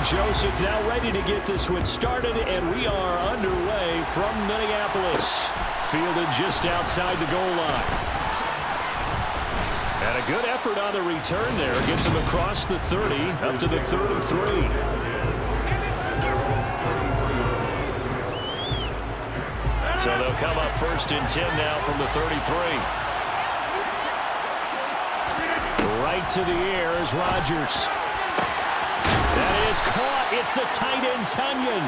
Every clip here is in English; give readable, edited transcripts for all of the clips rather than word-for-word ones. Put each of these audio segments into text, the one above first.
Joseph now ready to get this one started, and we are underway from Minneapolis. Fielded just outside the goal line. And a good effort on the return there. Gets him across the 30, up to the 33. So they'll come up 1st and 10 now from the 33. Right to the air is Rodgers. That is caught. It's the tight end, Tunyon.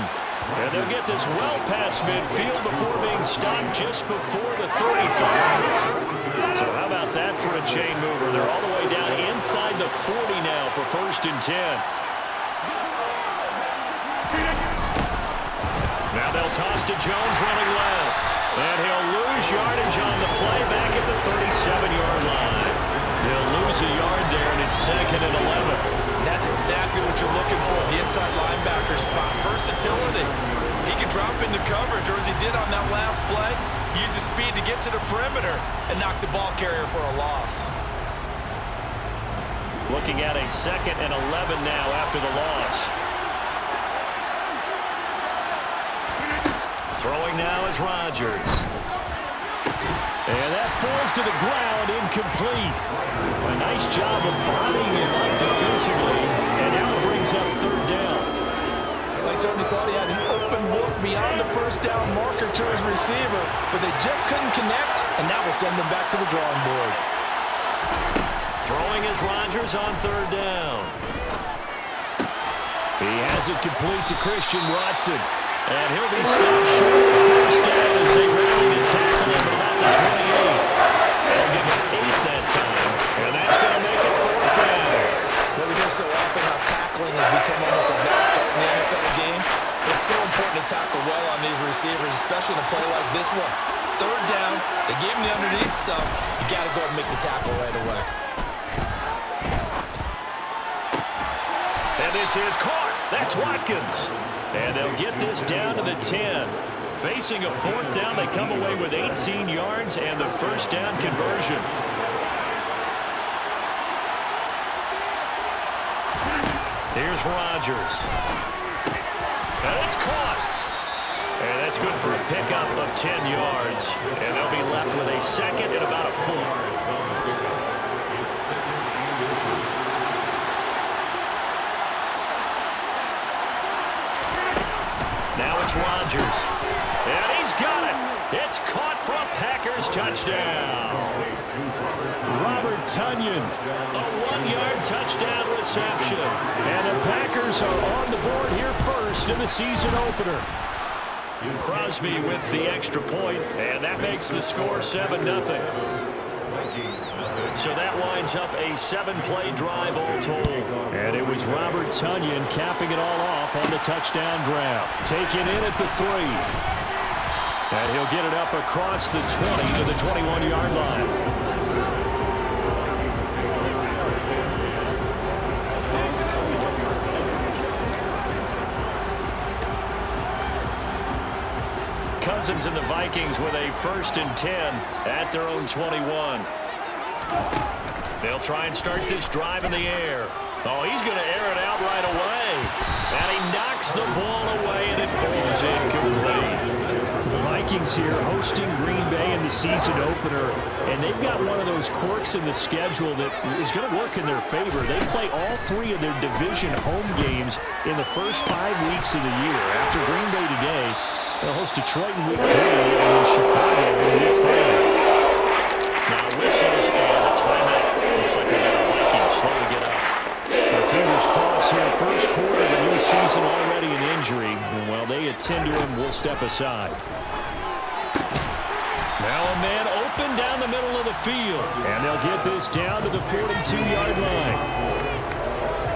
And they'll get this well past midfield before being stopped just before the 35. So how about that for a chain mover? They're all the way down inside the 40 now for 1st and 10. Now they'll toss to Jones running left. And he'll lose yardage on the play back at the 37-yard line. They'll lose a yard there, and it's 2nd and 11. That's exactly what you're looking for, the inside linebacker spot. Versatility. He can drop into coverage, or as he did on that last play, use his speed to get to the perimeter and knock the ball carrier for a loss. Looking at a 2nd and 11 now after the loss. Throwing now is Rodgers. And that falls to the ground, incomplete. A nice job of bodying him up defensively, and now it brings up 3rd down. They certainly thought he had an open look beyond the 1st down marker to his receiver, but they just couldn't connect, and that will send them back to the drawing board. Throwing is Rodgers on 3rd down. He has it complete to Christian Watson. And he'll be stopped short of the 1st down as they rally to tackle him at about the 28. They'll give him 8 that time, and that's going to make it 4th down. Well, we hear so often how tackling has become almost a must-start in the NFL game. It's so important to tackle well on these receivers, especially in a play like this one. 3rd down, they gave him the underneath stuff. You got to go and make the tackle right away. And this is caught. That's Watkins. And they'll get this down to the 10. Facing a 4th down, they come away with 18 yards and the 1st down conversion. Here's Rodgers. And it's caught. And that's good for a pickup of 10 yards. And they'll be left with a 2nd and about a 4. Now it's Rodgers. And he's got it. It's caught for a Packers touchdown. Robert Tunyon, a 1-yard touchdown reception. And the Packers are on the board here first in the season opener. Crosby with the extra point, and that makes the score 7-0. So that winds up a 7-play drive all told. And it was Robert Tunyon capping it all off on the touchdown grab. Taken in at the 3. And he'll get it up across the 20 to the 21-yard line. Cousins and the Vikings with a 1st and 10 at their own 21. They'll try and start this drive in the air. Oh, he's going to air it out right away. And he knocks the ball away, and it falls incomplete. The Vikings here hosting Green Bay in the season opener, and they've got one of those quirks in the schedule that is going to work in their favor. They play all 3 of their division home games in the first 5 weeks of the year. After Green Bay today, they'll host Detroit in week 3 and then Chicago in week 5. Now whistles and a timeout. Looks like we got a Vikings slow to get up. Our fingers crossed here. First quarter of the new season, already an injury. And while they attend to him, we'll step aside. Now a man open down the middle of the field. And they'll get this down to the 42-yard line.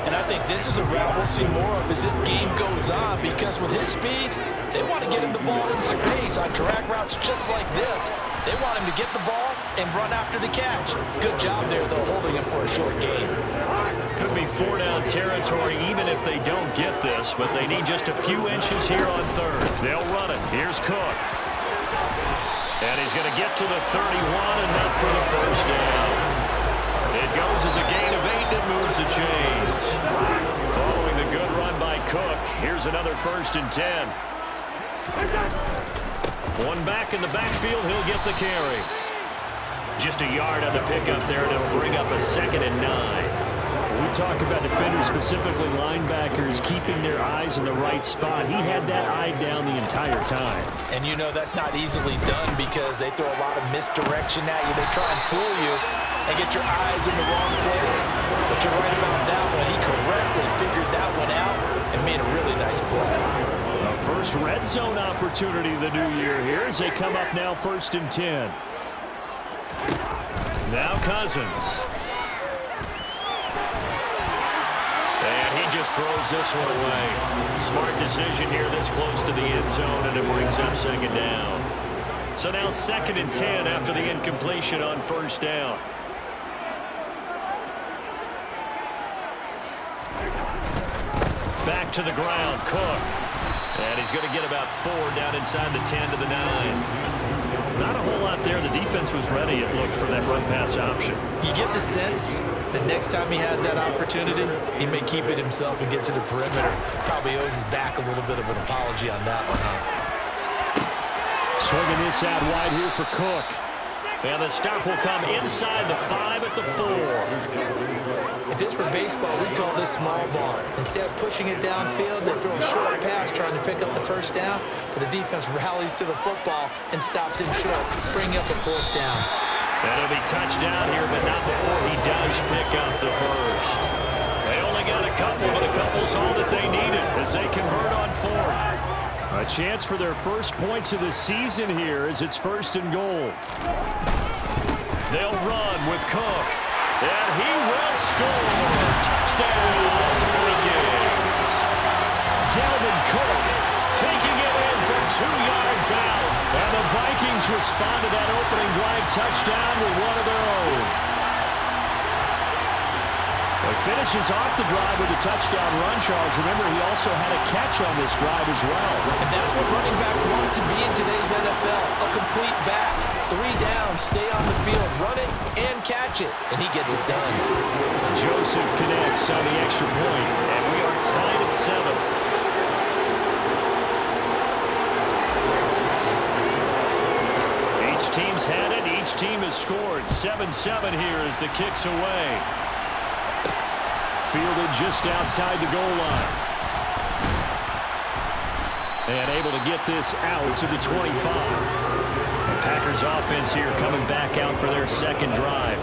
And I think this is a route we'll see more of as this game goes on, because with his speed, they want to get him the ball in space on drag routes just like this. They want him to get the ball and run after the catch. Good job there, though, holding him for a short gain. Could be 4-down territory even if they don't get this, but they need just a few inches here on 3rd. They'll run it. Here's Cook. And he's going to get to the 31, enough for the 1st down. It goes as a gain of 8 and moves the chains. Following the good run by Cook. Here's another 1st and 10. One back in the backfield. He'll get the carry. Just a yard on the pickup there, and it'll bring up a 2nd and 9. We talk about defenders, specifically linebackers, keeping their eyes in the right spot. He had that eye down the entire time. And you know that's not easily done because they throw a lot of misdirection at you. They try and fool you and get your eyes in the wrong place. But you're right about that one. He correctly figured that one out and made a really nice play. A first red zone opportunity the new year here as they come up now 1st and 10. Now Cousins. And he just throws this one away. Smart decision here this close to the end zone, and it brings up 2nd down. So now 2nd and 10 after the incompletion on 1st down. Back to the ground, Cook. And he's going to get about 4 down inside the 10 to the 9. Not a whole lot there. The defense was ready, it looked, for that run-pass option. You get the sense that next time he has that opportunity, he may keep it himself and get to the perimeter. Probably owes his back a little bit of an apology on that one, huh? Swinging this out wide here for Cook. And the stop will come inside the 5 at the 4. If this were baseball, we'd call this small ball. Instead of pushing it downfield, they throw a short pass trying to pick up the 1st down, but the defense rallies to the football and stops him short, bringing up the 4th down. And it'll be touchdown here, but not before he does pick up the 1st. They only got a couple, but a couple's all that they needed as they convert on 4th. A chance for their first points of the season here as it's 1st and goal. They'll run with Cook, and he will score. Touchdown, Vikings. Dalvin Cook taking it in from 2 yards out. And the Vikings respond to that opening drive touchdown with one of their own. He finishes off the drive with a touchdown run, Charles. Remember, he also had a catch on this drive as well. And that's what running backs want to be in today's NFL. A complete back. 3 down, stay on the field, run it, and catch it. And he gets it done. Joseph connects on the extra point. And we are tied at 7. Each team's had it. Each team has scored. 7-7 here as the kick's away. Fielded just outside the goal line. And able to get this out to the 25. The Packers offense here coming back out for their 2nd drive.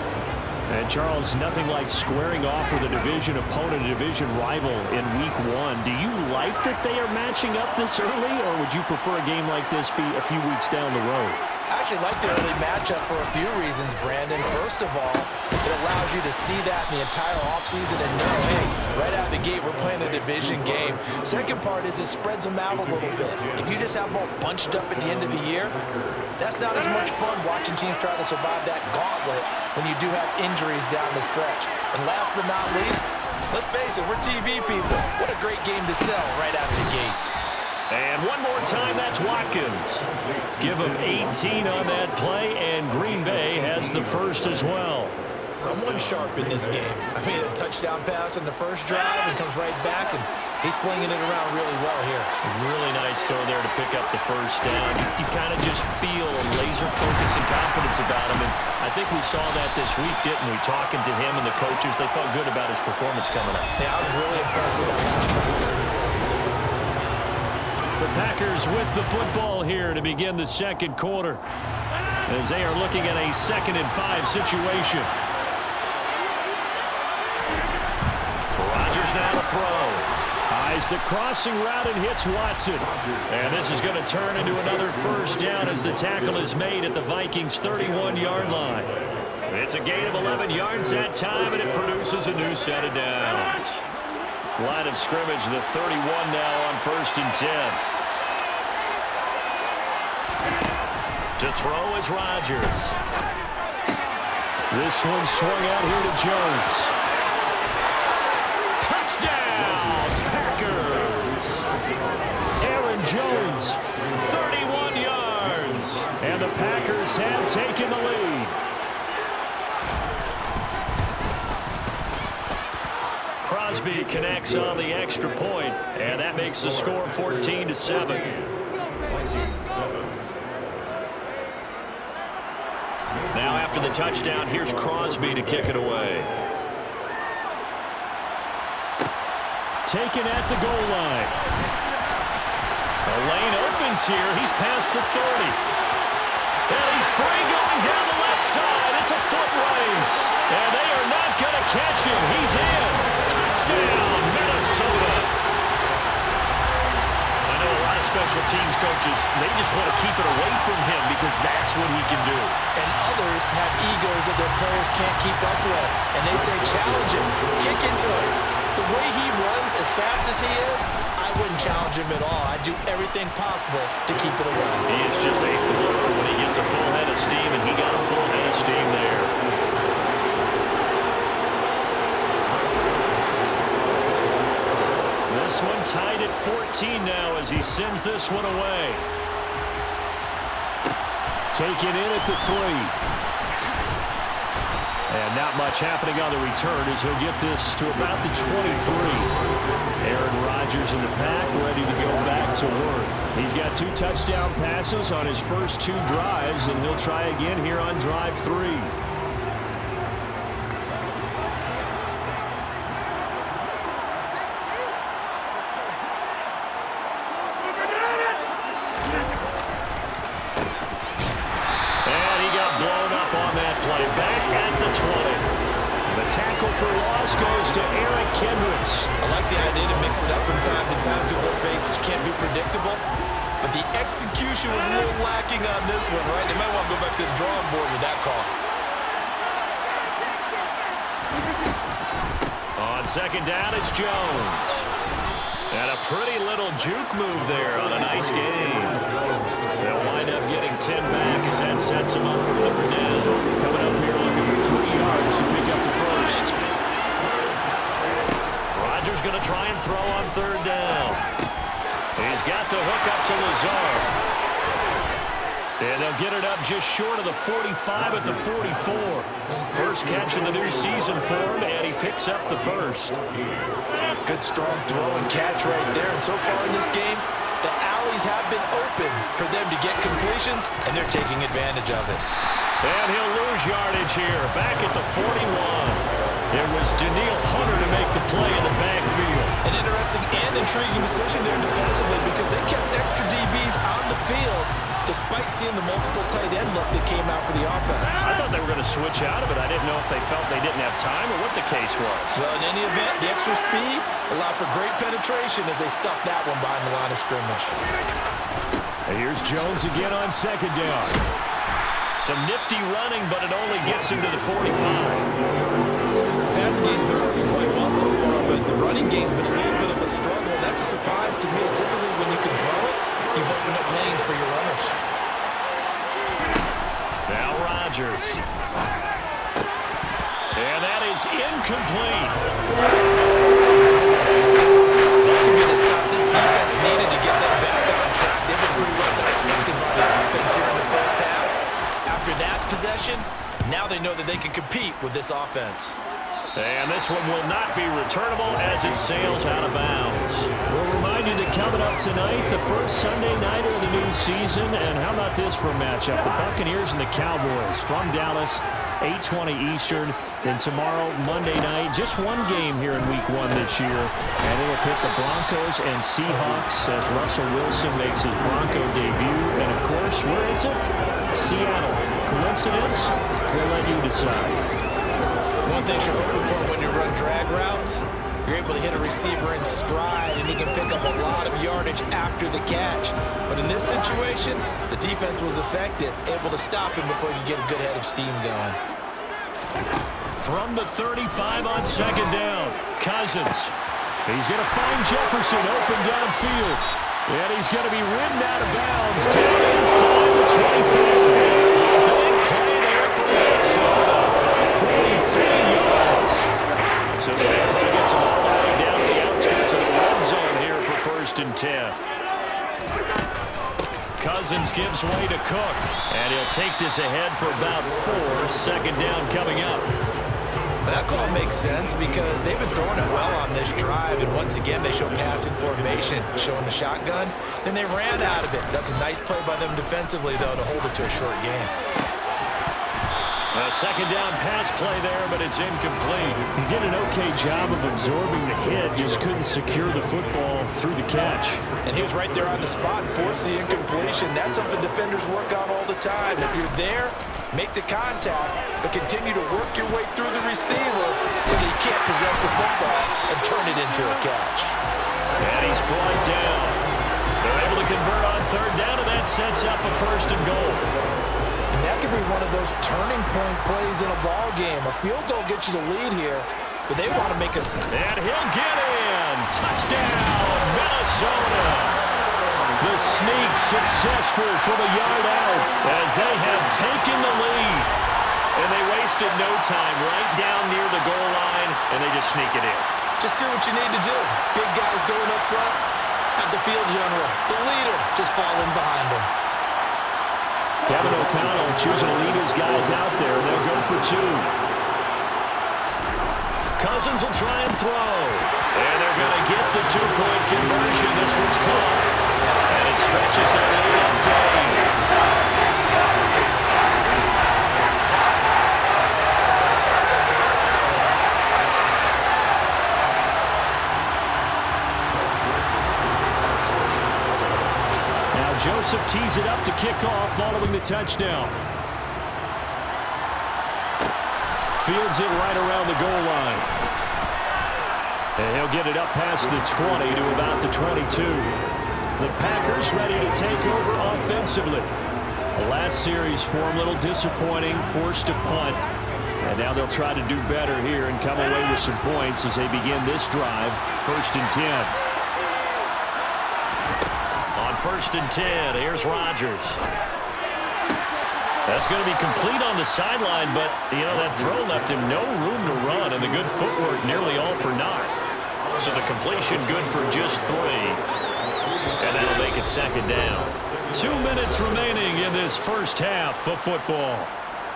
And Charles, nothing like squaring off with a division opponent, a division rival in week 1. Do you like that they are matching up this early, or would you prefer a game like this be a few weeks down the road? I actually like the early matchup for a few reasons, Brandon. First of all, it allows you to see that in the entire offseason and know, hey, right out of the gate, we're playing a division game. Second part is it spreads them out a little bit. If you just have them all bunched up at the end of the year, that's not as much fun watching teams try to survive that gauntlet when you do have injuries down the stretch. And last but not least, let's face it, we're TV people. What a great game to sell right out of the gate. And one more time, that's Watkins. Give him 18 on that play, and Green Bay has the 1st as well. Someone sharp in this game. I mean, a touchdown pass on the 1st drive and comes right back, and he's flinging it around really well here. Really nice throw there to pick up the 1st down. You kind of just feel a laser focus and confidence about him, and I think we saw that this week, didn't we? Talking to him and the coaches, they felt good about his performance coming up. Yeah, I was really impressed with that. The Packers with the football here to begin the 2nd quarter as they are looking at a 2nd and 5 situation. Rodgers now to throw. Eyes the crossing route and hits Watson. And this is going to turn into another 1st down as the tackle is made at the Vikings' 31-yard line. It's a gain of 11 yards that time, and it produces a new set of downs. Line of scrimmage, the 31 now on 1st and 10. To throw is Rodgers. This one swung out here to Jones. Touchdown, Packers! Aaron Jones, 31 yards. and the Packers have taken the lead. Crosby connects on the extra point, and that makes the score 14-7. Now after the touchdown, here's Crosby to kick it away. Taken at the goal line. The lane opens here. He's past the 30. And he's free going down the left side. It's a foot race. And they are not going to catch him. He's in. Touchdown, Minnesota. I know a lot of special teams coaches, they just want to keep it away from him because that's what he can do. And others have egos that their players can't keep up with. And they say, challenge him, kick into him. The way he runs as fast as he is, I wouldn't challenge him at all. I'd do everything possible to keep it away. He is just a blur when he gets a full head of steam, and he got a full head of steam there. This one tied at 14 now as he sends this one away. Taken in at the 3. And not much happening on the return as he'll get this to about the 23. Aaron Rodgers in the pack, ready to go back to work. He's got 2 touchdown passes on his first 2 drives, and he'll try again here on drive 3. And he got blown up on that play. Back at the 20. The tackle for loss goes to Eric Kendricks. I like the idea to mix it up from time to time because, let's face it, you can't be predictable. But the execution was a little lacking on this one, right? They might want to go back to the drawing board with that call. On second down, it's Jones. And a pretty little juke move there on a nice game. They'll wind up getting 10 back as that sets him up for third down. Coming up here looking for 3 yards to pick up the first. Rodgers going to try and throw on third down. He's got the hook up to Lazard. And they'll get it up just short of the 45 at the 44. First catch of the new season for him, and he picks up the first. Good strong throw and catch right there. And so far in this game, the alleys have been open for them to get completions, and they're taking advantage of it. And he'll lose yardage here, back at the 41. It was Daniil Hunter to make the play in the backfield. An interesting and intriguing decision there defensively because they kept extra DBs on the field despite seeing the multiple tight end look that came out for the offense. I thought they were going to switch out of it. I didn't know if they felt they didn't have time or what the case was. Well, in any event, the extra speed allowed for great penetration as they stuffed that one behind the line of scrimmage. And here's Jones again on second down. Some nifty running, but it only gets him to the 45. Passing game's been working quite well so far, but the running game's been a little bit of a struggle. That's a surprise to me. Typically, when you can throw it, you've opened up lanes for your runners. Now Rodgers. And that is incomplete. That could be the stop this defense needed to get them back on track. They've been pretty well dissected by the offense here in the first half. After that possession, now they know that they can compete with this offense. And this one will not be returnable as it sails out of bounds. We'll remind you that coming up tonight, the first Sunday night of the new season. And how about this for a matchup? The Buccaneers and the Cowboys from Dallas, 8:20 Eastern. Then tomorrow, Monday night, just one game here in Week 1 this year. And it'll pit the Broncos and Seahawks as Russell Wilson makes his Bronco debut. And, of course, where is it? Seattle. Coincidence? We'll let you decide. One thing you're hoping for when you run drag routes, you're able to hit a receiver in stride and he can pick up a lot of yardage after the catch. But in this situation, the defense was effective, able to stop him before he could get a good head of steam going. From the 35 on second down, Cousins. He's going to find Jefferson open downfield. And he's going to be ridden out of bounds down inside the 25. Big play there for Minnesota. 43 yards. So the big play gets him all the way down to the outskirts of the red zone here for first and 10. Cousins gives way to Cook. And he'll take this ahead for about 4. Second down coming up. But that call makes sense because they've been throwing it well on this drive, and once again, they show passing formation, showing the shotgun. Then they ran out of it. That's a nice play by them defensively, though, to hold it to a short game. A second down pass play there, but it's incomplete. He did an okay job of absorbing the hit, just couldn't secure the football through the catch. And he was right there on the spot, forced the incompletion. That's something defenders work on all the time. If you're there, make the contact, but continue to work your way through the receiver so that you can't possess the football and turn it into a catch. And he's brought down. They're able to convert on third down, and that sets up a 1st and goal. And that could be one of those turning point plays in a ball game. A field goal gets you the lead here, but they want to make a... And he'll get in. Touchdown, Minnesota. The sneak successful for the yard out as they have taken the lead. And they wasted no time right down near the goal line, and they just sneak it in. Just do what you need to do. Big guys going up front. Have the field general, the leader, just fall in behind him. Kevin O'Connell choosing to lead his guys out there. They'll go for 2. Cousins will try and throw. And they're going to get the 2-point conversion. This one's caught. And it stretches their lead up to 8. Joseph tees it up to kick off following the touchdown. Fields it right around the goal line. And he'll get it up past the 20 to about the 22. The Packers ready to take over offensively. The last series for him, a little disappointing, forced to punt. And now they'll try to do better here and come away with some points as they begin this drive, 1st and 10. 1st and 10. Here's Rodgers. That's going to be complete on the sideline, but, that throw left him no room to run, and the good footwork nearly all for naught. So the completion good for just 3. And that'll make it 2nd down. 2 minutes remaining in this first half of football.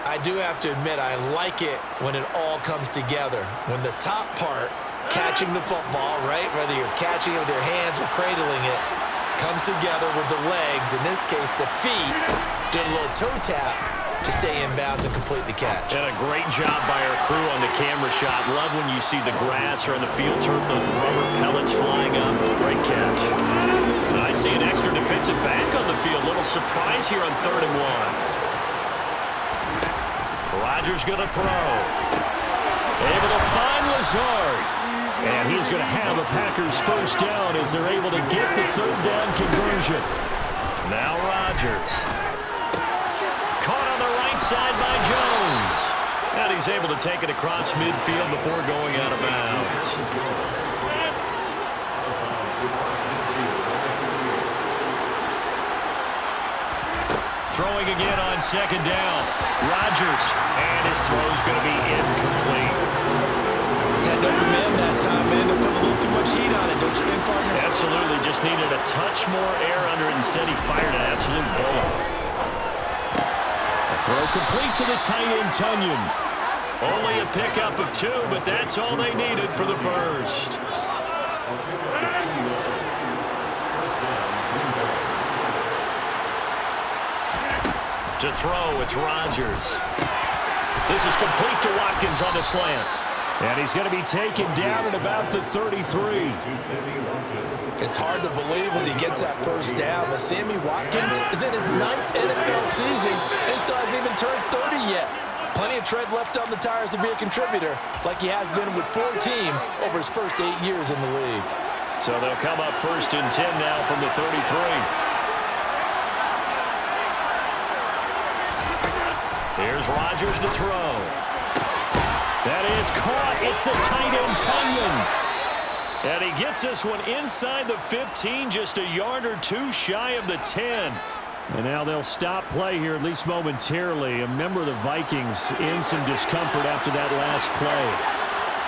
I do have to admit, I like it when it all comes together. When the top part, catching the football, right, whether you're catching it with your hands or cradling it, comes together with the legs, in this case the feet, did a little toe tap to stay in bounds and complete the catch. And a great job by our crew on the camera shot. Love when you see the grass or on the field turf, those rubber pellets flying up. Great catch. And I see an extra defensive back on the field. Little surprise here on 3rd and 1. Rodgers going to throw. Able to find Lazard. And he's going to have a Packers 1st down as they're able to get the 3rd down conversion. Now Rodgers. Caught on the right side by Jones. And he's able to take it across midfield before going out of bounds. Throwing again on 2nd down. Rodgers. And his throw's going to be incomplete. Had no command that time, but ended up putting a little too much heat on it, don't you think, partner? Absolutely. Just needed a touch more air under it. Instead, he fired an absolute bullet. A throw complete to the tight end, Tunyon. Only a pickup of 2, but that's all they needed for the 1st. To throw, it's Rodgers. This is complete to Watkins on the slant. And he's going to be taken down at about the 33. It's hard to believe as he gets that 1st down, but Sammy Watkins is in his 9th NFL season, and he still hasn't even turned 30 yet. Plenty of tread left on the tires to be a contributor, like he has been with 4 teams over his first 8 years in the league. So they'll come up 1st and 10 now from the 33. Here's Rodgers to throw. That is caught. It's the tight end, Tunyon. And he gets this one inside the 15, just a yard or 2 shy of the 10. And now they'll stop play here, at least momentarily. A member of the Vikings in some discomfort after that last play.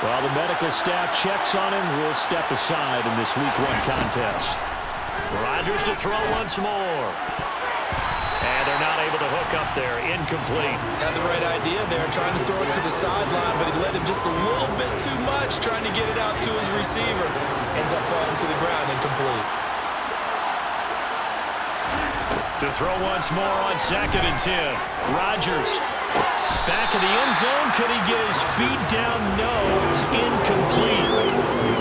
While the medical staff checks on him, we'll step aside in this Week 1 contest. Rodgers to throw once more. And they're not able to hook up there. Incomplete. Had the right idea there, trying to throw it to the sideline, but he led him just a little bit too much, trying to get it out to his receiver. Ends up falling to the ground, incomplete. To throw once more on 2nd and 10. Rodgers. Back in the end zone. Could he get his feet down? No, it's incomplete.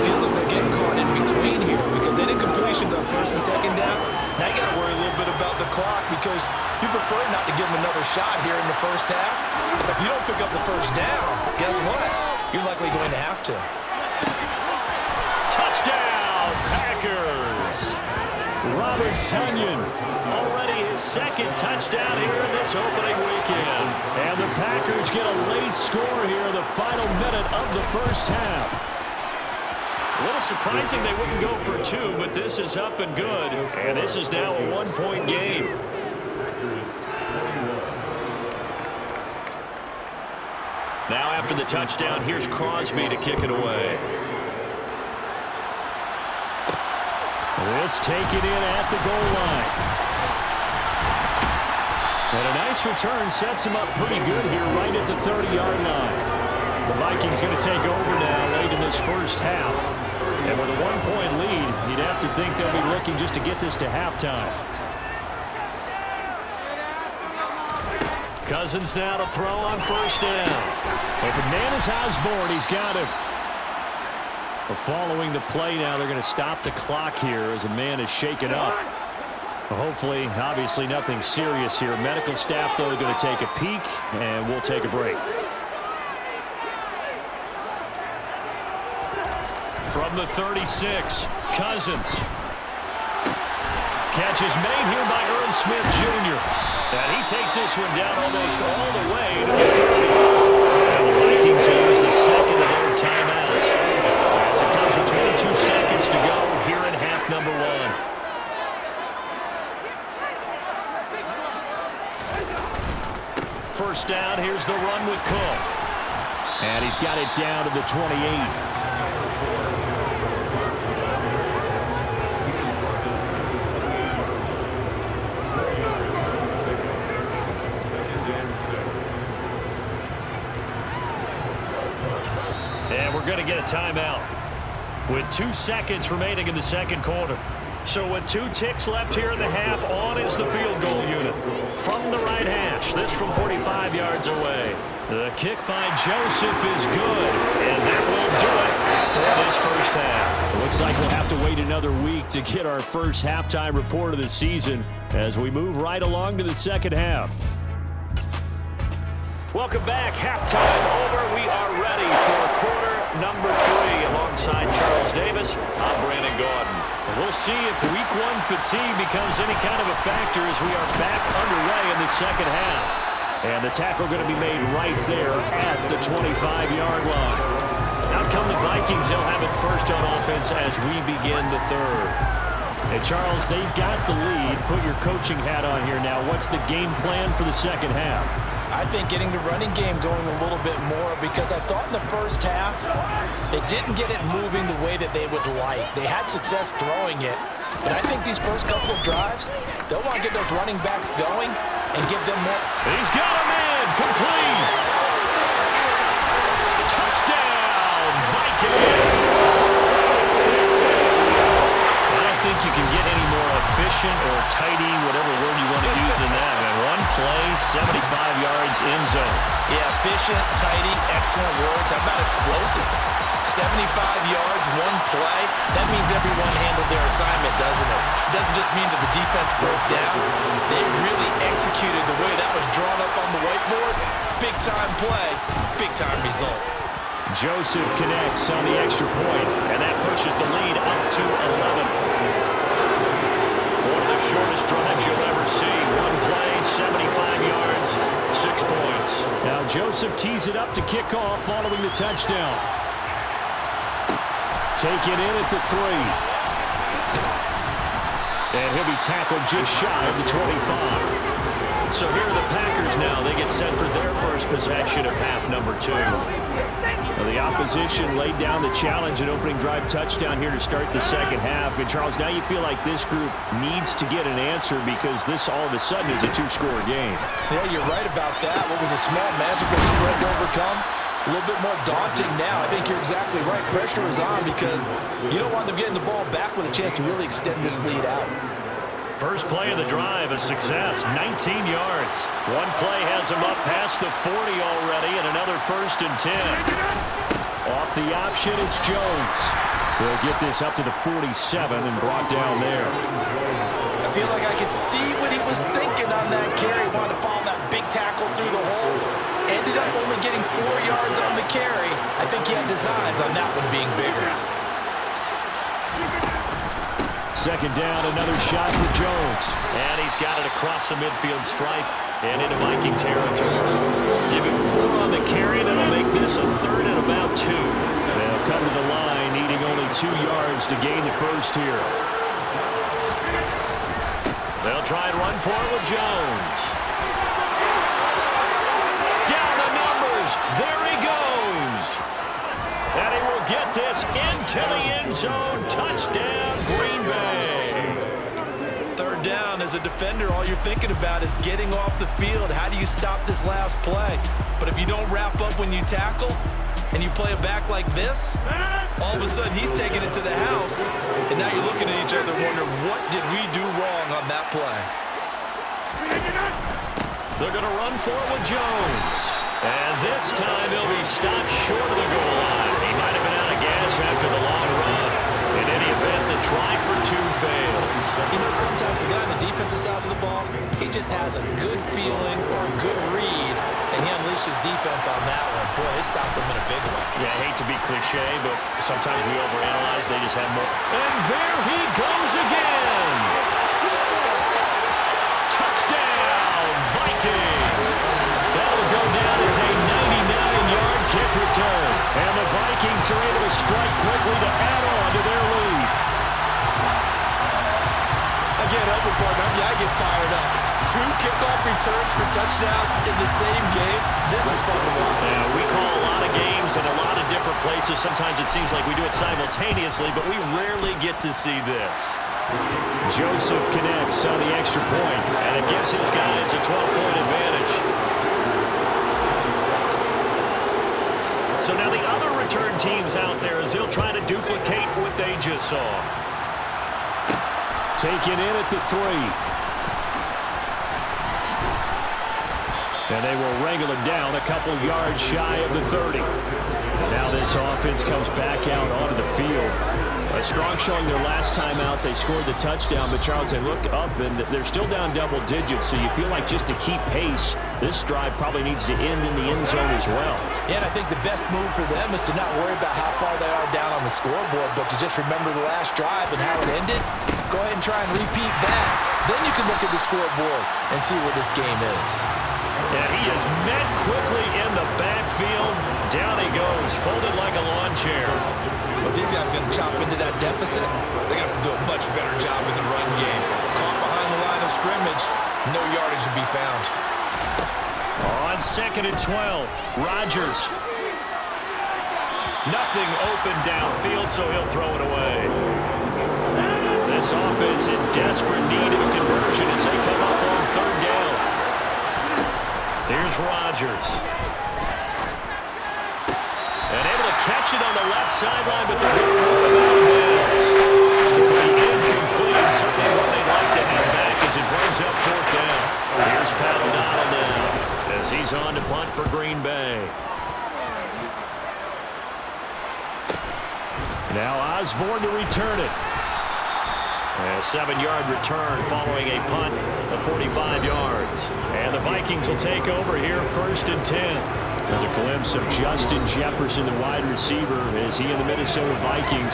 Feels like they're getting caught in between here because they did completions on 1st and 2nd down. Now you got to worry a little bit about the clock because you prefer not to give them another shot here in the first half. If you don't pick up the first down, guess what? You're likely going to have to. Touchdown, Packers. Robert Tonyan, already his 2nd touchdown here in this opening weekend. And the Packers get a late score here in the final minute of the first half. A little surprising they wouldn't go for 2, but this is up and good. And this is now a 1-point game. Now after the touchdown, here's Crosby to kick it away. This taken in at the goal line. And a nice return sets him up pretty good here right at the 30-yard line. The Vikings going to take over now late in this first half. And with a 1-point lead, you'd have to think they'll be looking just to get this to halftime. Cousins now to throw on 1st down. If the man is Osborne, he's got him. Following the play now, they're going to stop the clock here as a man is shaken up. Hopefully, obviously nothing serious here. Medical staff, though, are going to take a peek, and we'll take a break. From the 36, Cousins. Catch is made here by Irv Smith Jr. And he takes this one down almost all the way to the 30. And the Vikings use the 2nd of their timeouts. As it comes with 22 seconds to go here in half number 1. First down, here's the run with Cook. And he's got it down to the 28. And we're going to get a timeout with 2 seconds remaining in the 2nd quarter. So with 2 ticks left here in the half, on is the field goal unit. From the right hash, this from 45 yards away. The kick by Joseph is good, and that will do it for this first half. It looks like we'll have to wait another week to get our first halftime report of the season as we move right along to the second half. Welcome back. Halftime over. We are ready for quarter number 3. Alongside Charles Davis, I'm Brandon Gaudin. We'll see if week 1 fatigue becomes any kind of a factor as we are back underway in the second half. And the tackle going to be made right there at the 25-yard line. Out come the Vikings. They'll have it first on offense as we begin the 3rd. Hey, Charles, they've got the lead. Put your coaching hat on here now. What's the game plan for the second half? I think getting the running game going a little bit more because I thought in the first half they didn't get it moving the way that they would like. They had success throwing it, but I think these first couple of drives, they'll want to get those running backs going and give them more. He's got a man, complete. Touchdown, Vikings. I don't think you can get any more efficient or tidy, whatever word you want to use in that. One play, 75 yards in zone. Yeah, efficient, tidy, excellent words. How about explosive? 75 yards, one play. That means everyone handled their assignment, doesn't it? It doesn't just mean that the defense broke down. They really executed the way that was drawn up on the whiteboard. Big-time play, big-time result. Joseph connects on the extra point, and that pushes the lead up to 11. One of the shortest drives you'll ever see. One play, 75 yards, 6 points. Now Joseph tees it up to kick off following the touchdown. Taken in at the 3. And he'll be tackled just shy of the 25. So here are the Packers now. They get set for their first possession of half number 2. Well, the opposition laid down the challenge, an opening drive touchdown here to start the second half. And, Charles, now you feel like this group needs to get an answer because this all of a sudden is a 2-score game. Yeah, you're right about that. What was a small magical spread to overcome? A little bit more daunting now. I think you're exactly right. Pressure is on because you don't want them getting the ball back with a chance to really extend this lead out. First play of the drive, a success, 19 yards. One play has him up past the 40 already, and another 1st and 10. Off the option, it's Jones. They'll get this up to the 47 and brought down there. I feel like I could see what he was thinking on that carry. Wanted to follow that big tackle through the hole. Ended up only getting 4 yards on the carry. I think he had designs on that one being bigger. Second down, another shot for Jones. And he's got it across the midfield stripe and into Viking territory. Give him 4 on the carry, and it'll make this a 3rd and about 2. They'll come to the line, needing only 2 yards to gain the first here. They'll try and run for it with Jones. Down the numbers. There he goes. And he will get this into the end zone. Touchdown, Green Bay. 3rd down, as a defender, all you're thinking about is getting off the field. How do you stop this last play? But if you don't wrap up when you tackle and you play it back like this, all of a sudden he's taking it to the house. And now you're looking at each other wondering, what did we do wrong on that play? They're going to run for it with Jones. And this time he'll be stopped short of the goal line. He might have been out of gas after the long run. In any event, the try for 2 fails. You know, sometimes the guy on the defensive side of the ball, he just has a good feeling or a good read, and he unleashed his defense on that one. Boy, they stopped him in a big way. Yeah, I hate to be cliche, but sometimes we overanalyze. They just have more. And there he goes again. Touchdown, Vikings. That'll go down as a 99-yard kick return. And the Vikings are able to strike quickly to add on to their lead. Again, over partner, I get fired up. 2 kickoff returns for touchdowns in the same game. This is fun to watch. Yeah, we call a lot of games in a lot of different places. Sometimes it seems like we do it simultaneously, but we rarely get to see this. Joseph connects on the extra point, and it gives his guys a 12-point advantage. So now the other return teams out there as they'll try to duplicate what they just saw. Taken in at the 3. And they will wrangle it down a couple yards shy of the 30. Now this offense comes back out onto the field. A strong showing their last time out. They scored the touchdown, but Charles, they look up and they're still down double digits, so you feel like just to keep pace, this drive probably needs to end in the end zone as well. Yeah, and I think the best move for them is to not worry about how far they are down on the scoreboard, but to just remember the last drive and how it ended. Go ahead and try and repeat that. Then you can look at the scoreboard and see where this game is. And he is met quickly in the backfield. Down he goes, folded like a lawn chair. But these guys are going to chop into that deficit. They're going to have to do a much better job in the run game. Caught behind the line of scrimmage, no yardage to be found. On 2nd and 12, Rodgers. Nothing open downfield, so he'll throw it away. This offense in desperate need of a conversion as they come up on 3rd down. Here's Rodgers. And able to catch it on the left sideline, but they're going to run him out of bounds. So it'll be incomplete. Certainly what they'd like to have back as it brings up 4th down. Here's Pat O'Donnell now as he's on to punt for Green Bay. Now Osborne to return it. A 7-yard return following a punt of 45 yards. And the Vikings will take over here 1st and 10. There's a glimpse of Justin Jefferson, the wide receiver, as he and the Minnesota Vikings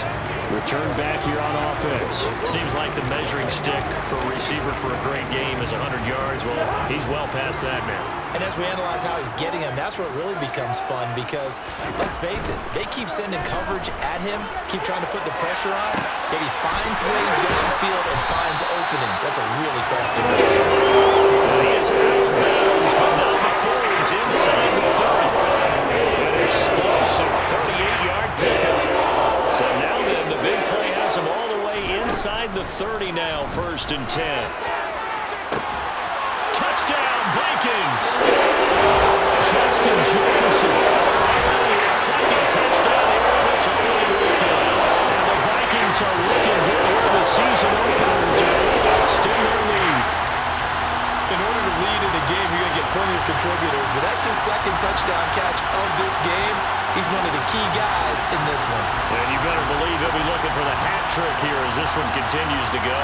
return back here on offense. Seems like the measuring stick for a receiver for a great game is 100 yards. Well, he's well past that now. And as we analyze how he's getting him, that's where it really becomes fun because, let's face it, they keep sending coverage at him, keep trying to put the pressure on, yet he finds ways downfield and finds openings. That's a really crafty receiver. Well, he is out of bounds, but not before he's inside the 30. An explosive 38-yard pickup. So now then, the big play has him all the way inside the 30 now, 1st and 10. Touchdown, Vikings! Justin Jefferson. His second touchdown here in this early weekend. And the Vikings are looking good here. The season openers are extend their lead. In order to lead in a game, you're going to get plenty of contributors, but that's his second touchdown catch of this game. He's one of the key guys in this one. And you better believe he'll be looking for the hat trick here as this one continues to go.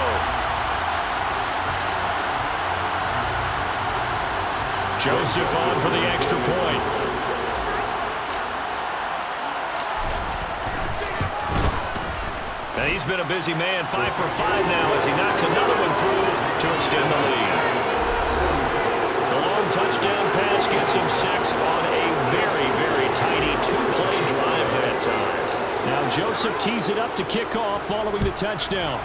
Joseph on for the extra point. And he's been a busy man, 5 for 5 now as he knocks another one through to extend the lead. The long touchdown pass gets him 6 on a very, very tiny 2-play drive that time. Now Joseph tees it up to kick off following the touchdown.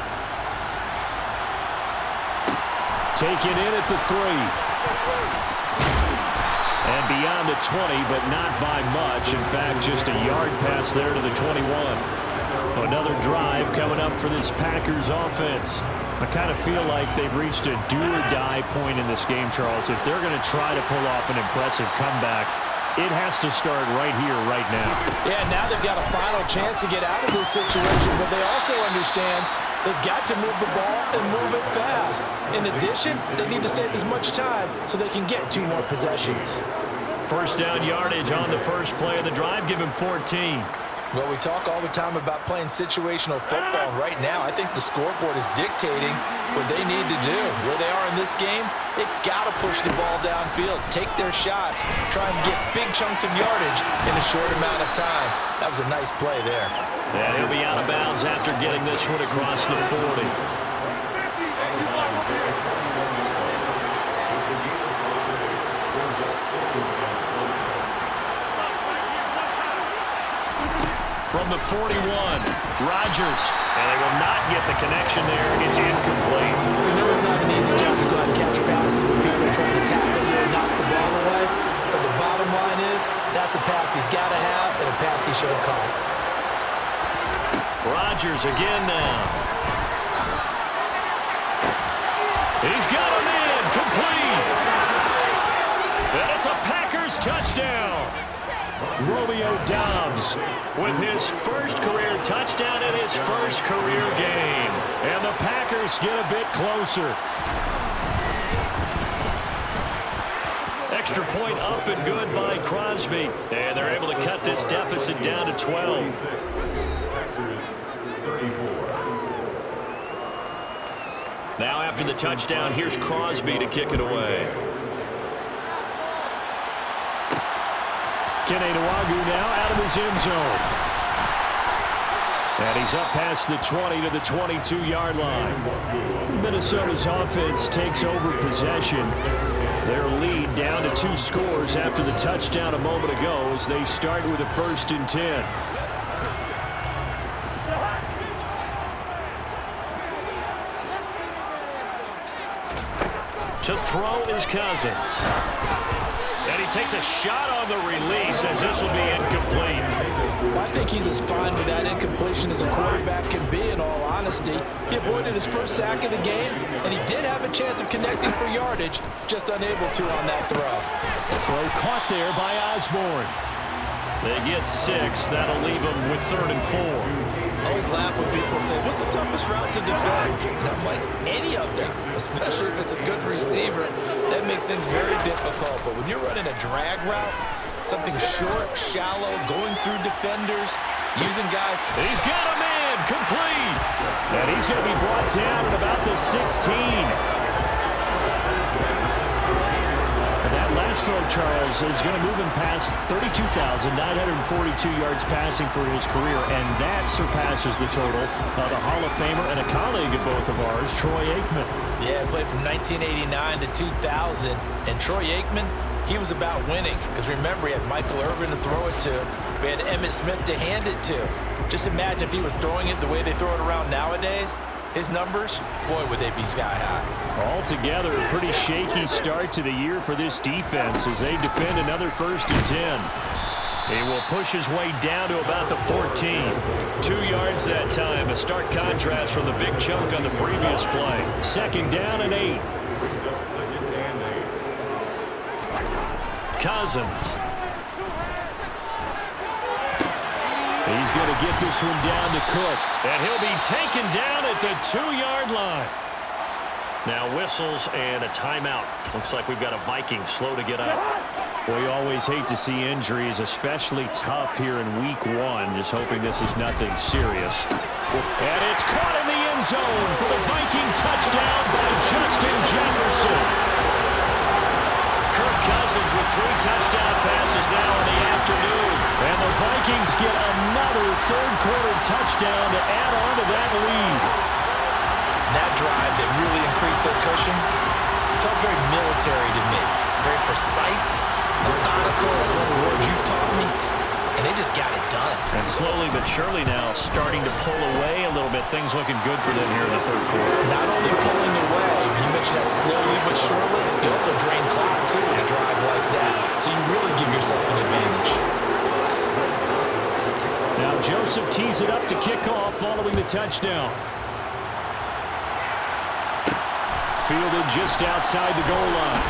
Taken in at the 3. And beyond the 20, but not by much. In fact, just a yard pass there to the 21. Another drive coming up for this Packers offense. I kind of feel like they've reached a do-or-die point in this game, Charles. If they're going to try to pull off an impressive comeback, it has to start right here, right now. Yeah, now they've got a final chance to get out of this situation, but they also understand they've got to move the ball and move it fast. In addition, they need to save as much time so they can get 2 more possessions. First down yardage on the first play of the drive. Give him 14. Well, we talk all the time about playing situational football. Right now, I think the scoreboard is dictating what they need to do. Where they are in this game, they've got to push the ball downfield, take their shots, try and get big chunks of yardage in a short amount of time. That was a nice play there. And he'll be out of bounds after getting this one across the 40. From the 41, Rodgers. And they will not get the connection there. It's incomplete. We know it's not an easy job to go out and catch passes when people are trying to tackle you and knock the ball away. But the bottom line is, that's a pass he's got to have and a pass he should have caught. Rodgers again now. He's got him in. Complete. And it's a Packers touchdown. Romeo Doubs With his first career touchdown in his first career game. and the Packers get a bit closer. Extra point up and good by Crosby. And they're able to cut this deficit down to 12. Now after the touchdown, here's Crosby to kick it away. Kene Nwagu now out of his end zone. And he's up past the 20 to the 22-yard line. Minnesota's offense takes over possession. Their lead down to 2 scores after the touchdown a moment ago as they start with a 1st and 10. To throw is Cousins. And he takes a shot on the release as this will be incomplete. Well, I think he's as fine with that incompletion as a quarterback can be, in all honesty. He avoided his first sack of the game, and he did have a chance of connecting for yardage, just unable to on that throw. Throw caught there by Osborne. They get 6. That'll leave them with 3rd and 4. I always laugh when people say, what's the toughest route to defend? And I'm like, any of them, especially if it's a good receiver. That makes things very difficult. But when you're running a drag route, something short, shallow, going through defenders, using guys. He's got a man, complete. And he's going to be brought down at about the 16. And that last this, though, Charles, is going to move him past 32,942 yards passing for his career, and that surpasses the total of the Hall of Famer and a colleague of both of ours, Troy Aikman. Yeah, he played from 1989 to 2000, and Troy Aikman, he was about winning. Because remember, he had Michael Irvin to throw it to. We had Emmitt Smith to hand it to. Just imagine if he was throwing it the way they throw it around nowadays. His numbers, boy, would they be sky high. Altogether, a pretty shaky start to the year for this defense as they defend another 1st and 10. He will push his way down to about the 14. 2 yards that time. A stark contrast from the big chunk on the previous play. 2nd down and 8. Cousins. He's going to get this one down to Cook. And he'll be taken down at the 2-yard line. Now whistles and a timeout. Looks like we've got a Vikings slow to get up. We always hate to see injuries, especially tough here in week 1. Just hoping this is nothing serious. And it's caught in the end zone for the Viking touchdown by Justin Jefferson. Kirk Cousins with 3 touchdown passes now in the afternoon. And the Vikings get another 3rd-quarter touchdown to add on to that lead. That drive that really increased their cushion felt very military to me. Very precise, methodical, that's one of the words you've taught me. And they just got it done. And slowly but surely now starting to pull away a little bit. Things looking good for them here in the 3rd quarter. Not only pulling away, but you mentioned that slowly but surely. You also drain clock, too, with a drive like that. So you really give yourself an advantage. Now Joseph tees it up to kick off following the touchdown. Fielded just outside the goal line.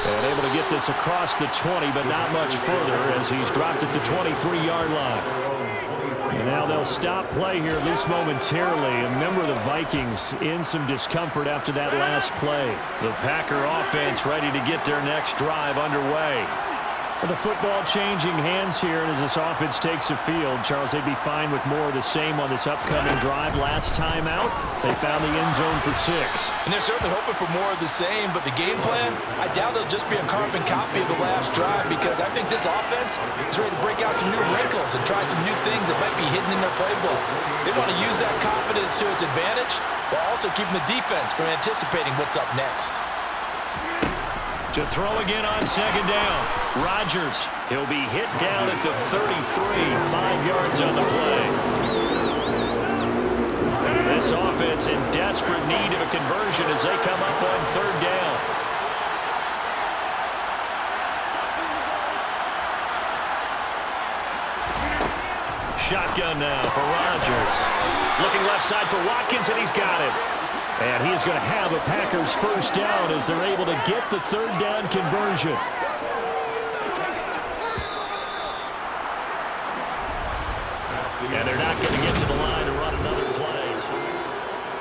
And able to get this across the 20, but not much further as he's dropped at the 23-yard line. And now they'll stop play here, at least momentarily. A member of the Vikings in some discomfort after that last play. The Packer offense ready to get their next drive underway. The football changing hands here, and as this offense takes the field, Charles, they'd be fine with more of the same on this upcoming drive. Last time out, they found the end zone for 6. And they're certainly hoping for more of the same, but the game plan, I doubt it'll just be a carbon copy of the last drive because I think this offense is ready to break out some new wrinkles and try some new things that might be hidden in their playbook. They want to use that confidence to its advantage while also keeping the defense from anticipating what's up next. To throw again on 2nd down. Rodgers, he'll be hit down at the 33, 5 yards on the play. This offense in desperate need of a conversion as they come up on 3rd down. Shotgun now for Rodgers. Looking left side for Watkins, and he's got it. And he is going to have a Packers 1st down as they're able to get the 3rd down conversion. And they're not going to get to the line to run another play.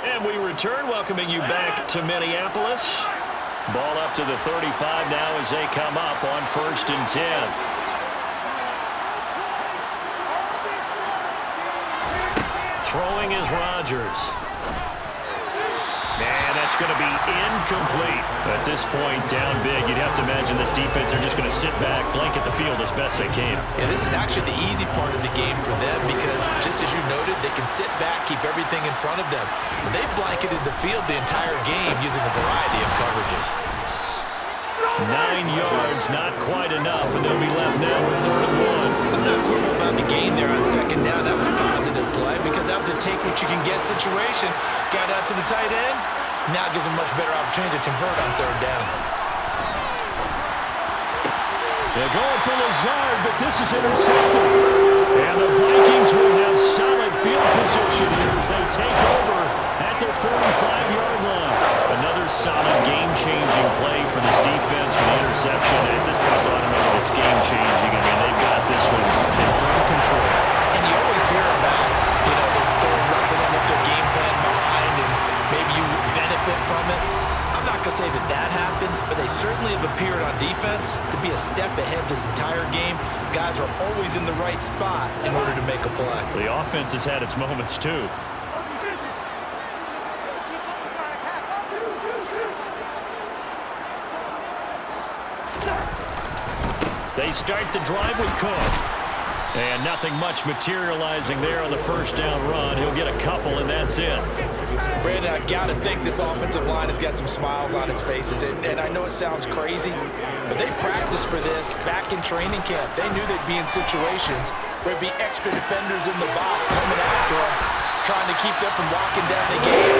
And we return, welcoming you back to Minneapolis. Ball up to the 35 now as they come up on 1st and 10. Throwing is Rodgers. And that's going to be incomplete. At this point, down big, you'd have to imagine this defense are just going to sit back, blanket the field as best they can. Yeah, this is actually the easy part of the game for them because, just as you noted, they can sit back, keep everything in front of them. They've blanketed the field the entire game using a variety of coverages. 9 yards, not quite enough, and they'll be left now with 3rd and 1. Let's not quibble about the gain there on 2nd down. That was a positive play because that was a take-what-you-can-get situation. Got out to the tight end. Now it gives them a much better opportunity to convert on 3rd down. They're going for Lazard, but this is intercepted. And the Vikings will have solid field position here as they take over at their 45-yard line. Another solid game-changing play for this defense with the interception. At this point, I don't know that it's game-changing. I mean, they've got this one in firm control. And you always hear about, those stories about someone with their game plan behind and maybe you benefit from it. I'm not going to say that happened, but they certainly have appeared on defense to be a step ahead this entire game. Guys are always in the right spot in order to make a play. The offense has had its moments, too. They start the drive with Cook. And nothing much materializing there on the first down run. He'll get a couple, and that's it. Brandon, I've got to think this offensive line has got some smiles on its faces. And I know it sounds crazy, but they practiced for this back in training camp. They knew they'd be in situations where there'd be extra defenders in the box coming after them, trying to keep them from locking down the game.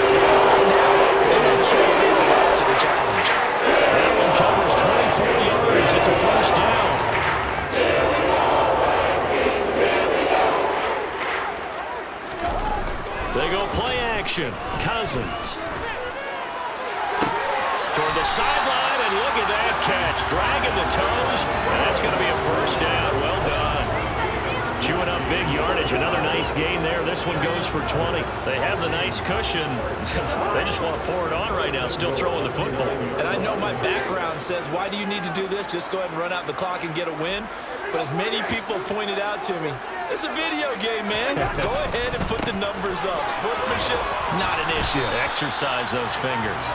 Right now, they want to show that they were up to the challenge. That one covers 24 yards. It's a first down. They go play action. Cousins. Toward the sideline, and look at that catch. Dragging the toes, and that's going to be a first down. Well done. Chewing up big yardage. Another nice gain there. This one goes for 20. They have the nice cushion. They just want to pour it on right now, still throwing the football. And I know my background says, why do you need to do this? Just go ahead and run out the clock and get a win. But as many people pointed out to me, it's a video game, man. Go ahead and put the numbers up. Sportsmanship, not an issue. Exercise those fingers.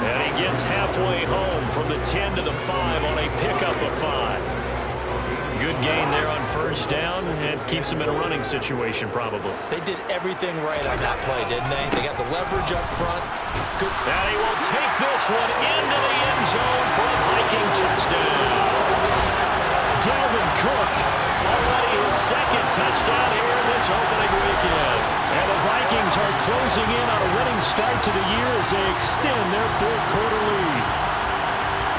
And he gets halfway home from the 10 to the 5 on a pickup of 5. Good gain there on first down, and keeps him in a running situation probably. They did everything right on that play, didn't they? They got the leverage up front. Good. And he will take this one into the end zone for a Viking touchdown. Dalvin Cook, already his second touchdown here in this opening weekend. And the Vikings are closing in on a winning start to the year as they extend their fourth quarter lead.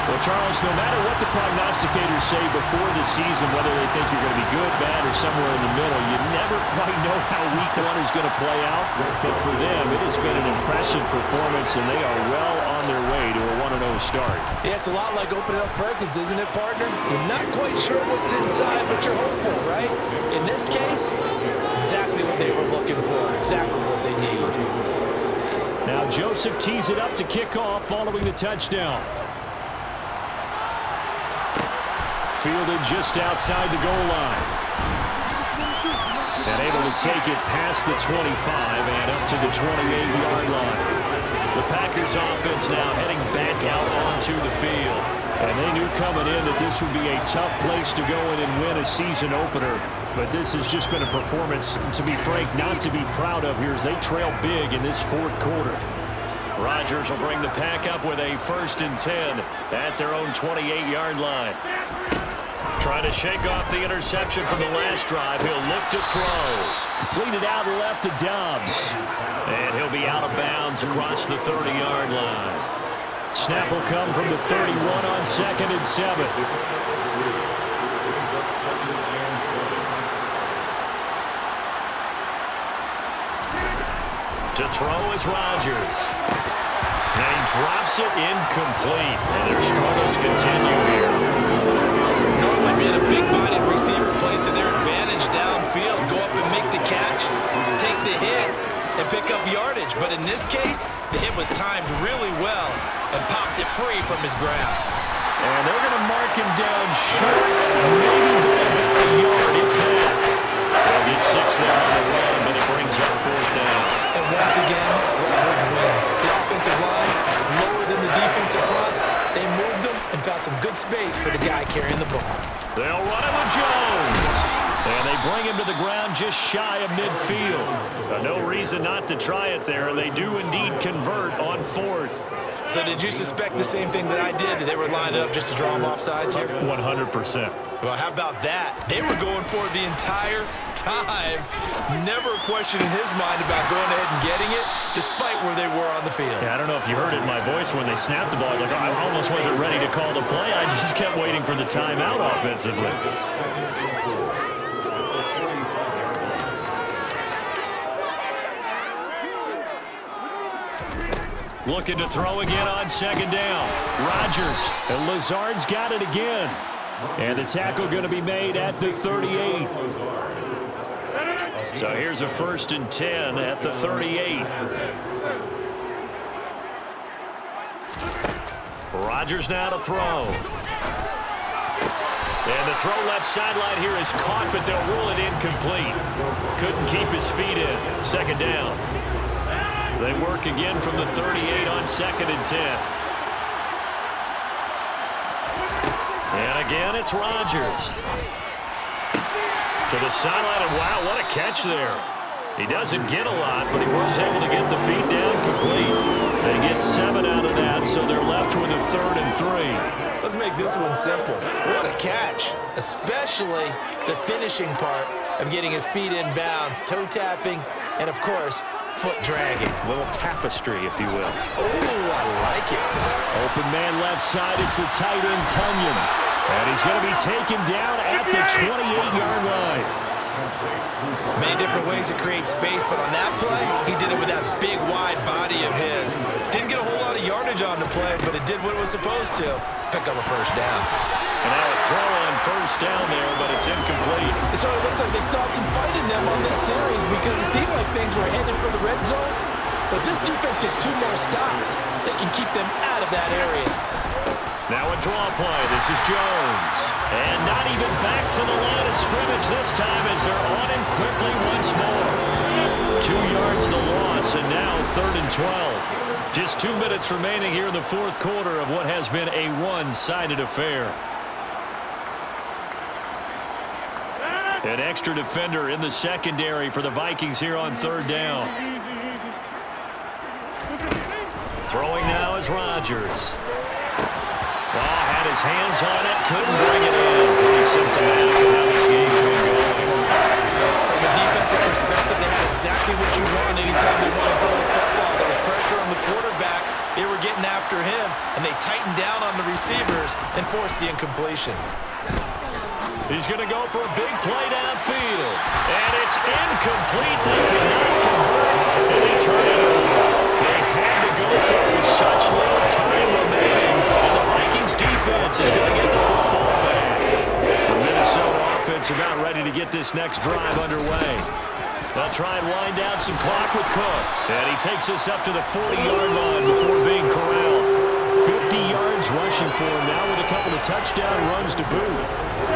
Well, Charles, no matter what the prognosticators say before the season, whether they think you're going to be good, bad, or somewhere in the middle, you never quite know how week one is going to play out. But for them, it has been an impressive performance, and they are well on their way to a 1-0 start. Yeah, it's a lot like opening up presents, isn't it, partner? You're not quite sure what's inside, but you're hopeful, right? In this case, exactly what they were looking for, exactly what they need. Now Joseph tees it up to kick off following the touchdown. Fielded just outside the goal line. And able to take it past the 25 and up to the 28-yard line. The Packers offense now heading back out onto the field. And they knew coming in that this would be a tough place to go in and win a season opener. But this has just been a performance, to be frank, not to be proud of here as they trail big in this fourth quarter. Rodgers will bring the pack up with a 1st and 10 at their own 28-yard line. Trying to shake off the interception from the last drive. He'll look to throw. Completed out left to Dobbs. And he'll be out of bounds across the 30-yard line. Snap will come from the 31 on 2nd and 7. To throw is Rodgers. And he drops it incomplete. And their struggles continue here. Normally being a big-bodied receiver plays to their advantage downfield. Go up and make the catch, take the hit, and pick up yardage. But in this case, the hit was timed really well and popped it free from his grasp. And they're going to mark him down short, maybe by about a yard, if that. They'll get 6 there on the run, but it brings up 4th down. And once again, leverage wins. The offensive line, lower than the defensive front. They moved them and found some good space for the guy carrying the ball. They'll run it with Jones. And they bring him to the ground just shy of midfield. No reason not to try it there, and they do indeed convert on 4th. So did you suspect the same thing that I did, that they were lining up just to draw them off sides here? 100%. Well, how about that? They were going for it the entire time. Never questioning his mind about going ahead and getting it, despite where they were on the field. Yeah, I don't know if you heard it in my voice when they snapped the ball. I was like, oh, I almost wasn't ready to call the play. I just kept waiting for the timeout offensively. Looking to throw again on 2nd down. Rodgers. And Lazard's got it again. And the tackle going to be made at the 38. So here's a 1st and 10 at the 38. Rodgers now to throw. And the throw left sideline here is caught, but they'll rule it incomplete. Couldn't keep his feet in. 2nd down. They work again from the 38 on 2nd and 10. And again, it's Rodgers. To the sideline, and wow, what a catch there. He doesn't get a lot, but he was able to get the feet down complete. They get 7 out of that, so they're left with a 3rd and 3. Let's make this one simple. What a catch, especially the finishing part of getting his feet in bounds, toe tapping, and of course, foot dragging. A little tapestry, if you will. Oh, I like it. Open man left side, it's the tight end, Tunyon. And he's going to be taken down at the 28-yard line. Many different ways to create space, but on that play, he did it with that big, wide body of his. Didn't get a whole lot of yardage on the play, but it did what it was supposed to. Pick up a first down. And now a throw on first down there, but it's incomplete. So it looks like they stopped some fight in them on this series because it seemed like things were headed for the red zone. But this defense gets 2 more stops. They can keep them out of that area. Now a draw play. This is Jones. And not even back to the line of scrimmage this time as they're on him quickly once more. 2 yards the loss, and now 3rd and 12. Just 2 minutes remaining here in the 4th quarter of what has been a one-sided affair. An extra defender in the secondary for the Vikings here on 3rd down. Throwing now is Rodgers. Had his hands on it, couldn't bring it in. Pretty symptomatic of how this game's been going. From a defensive perspective, they had exactly what you want anytime they want to throw the football. There was pressure on the quarterback. They were getting after him, and they tightened down on the receivers and forced the incompletion. He's going to go for a big play downfield. And it's incomplete. They cannot convert, and they turn it over. They had to go for it with such little time remaining. And the Vikings defense is going to get the football back. The Minnesota offense about ready to get this next drive underway. They'll try and wind down some clock with Cook. And he takes us up to the 40-yard line before being corralled. 50 yards rushing for him now with a couple of touchdown runs to boot.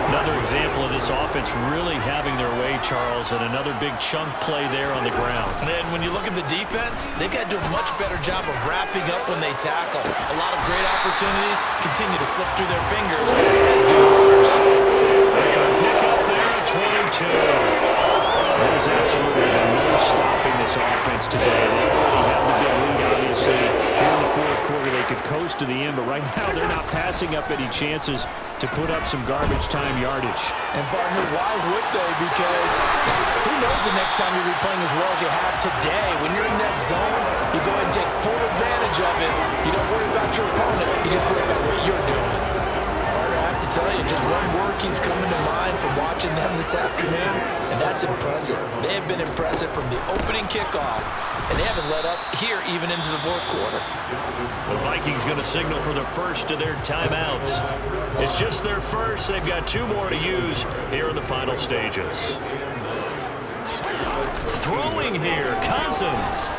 Another example of this offense really having their way, Charles, and another big chunk play there on the ground. And when you look at the defense, they've got to do a much better job of wrapping up when they tackle. A lot of great opportunities continue to slip through their fingers, as do the runners. They're going to pick up there at 22. There's absolutely no stopping this offense today. They already have the big lead, obviously. Here in the 4th quarter, they could coast to the end, but right now they're not passing up any chances to put up some garbage time yardage. And partner, why would they? Because who knows the next time you'll be playing as well as you have today. When you're in that zone, you go ahead and take full advantage of it. You don't worry about your opponent. You just worry about what you're doing. Partner, I have to tell you, just one word keeps coming to mind from watching them this afternoon, and that's impressive. They have been impressive from the opening kickoff, and they haven't let up here even into the 4th quarter. The Vikings going to signal for the first of their timeouts. It's just their first. They've got 2 more to use here in the final stages. Throwing here, Cousins.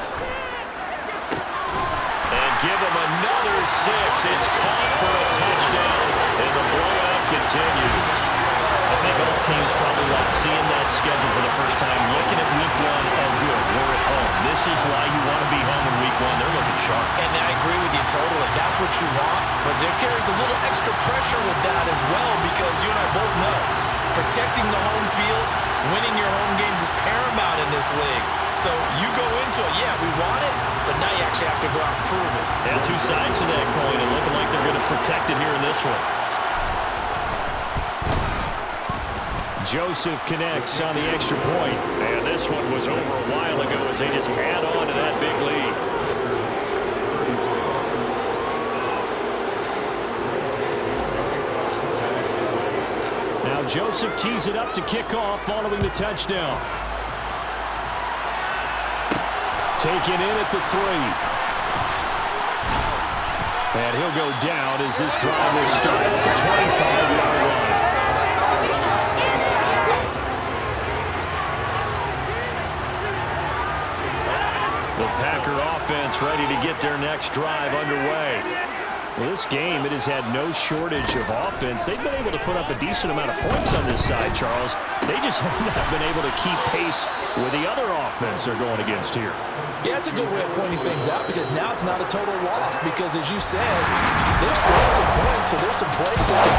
And give him another 6. It's caught for a touchdown, and the blowout continues. I think all teams probably like seeing that schedule for the first time, looking at week 1, oh good, we're at home. This is why you want to be home in week 1. They're looking sharp. And I agree with you totally. That's what you want, but there carries a little extra pressure with that as well because you and I both know protecting the home field, winning your home games is paramount in this league. So you go into it, yeah, we want it, but now you actually have to go out and prove it. And 2 sides to that coin, and looking like they're going to protect it here in this one. Joseph connects on the extra point. And this one was over a while ago as they just add on to that big lead. Now Joseph tees it up to kick off following the touchdown. Taken in at the 3. And he'll go down as this drive will start at the 25-yard line. The Packer offense ready to get their next drive underway. Well, this game, it has had no shortage of offense. They've been able to put up a decent amount of points on this side, Charles. They just have not been able to keep pace with the other offense they're going against here. Yeah, it's a good way of pointing things out because now it's not a total loss because, as you said, they're scoring some points, so there's some plays they can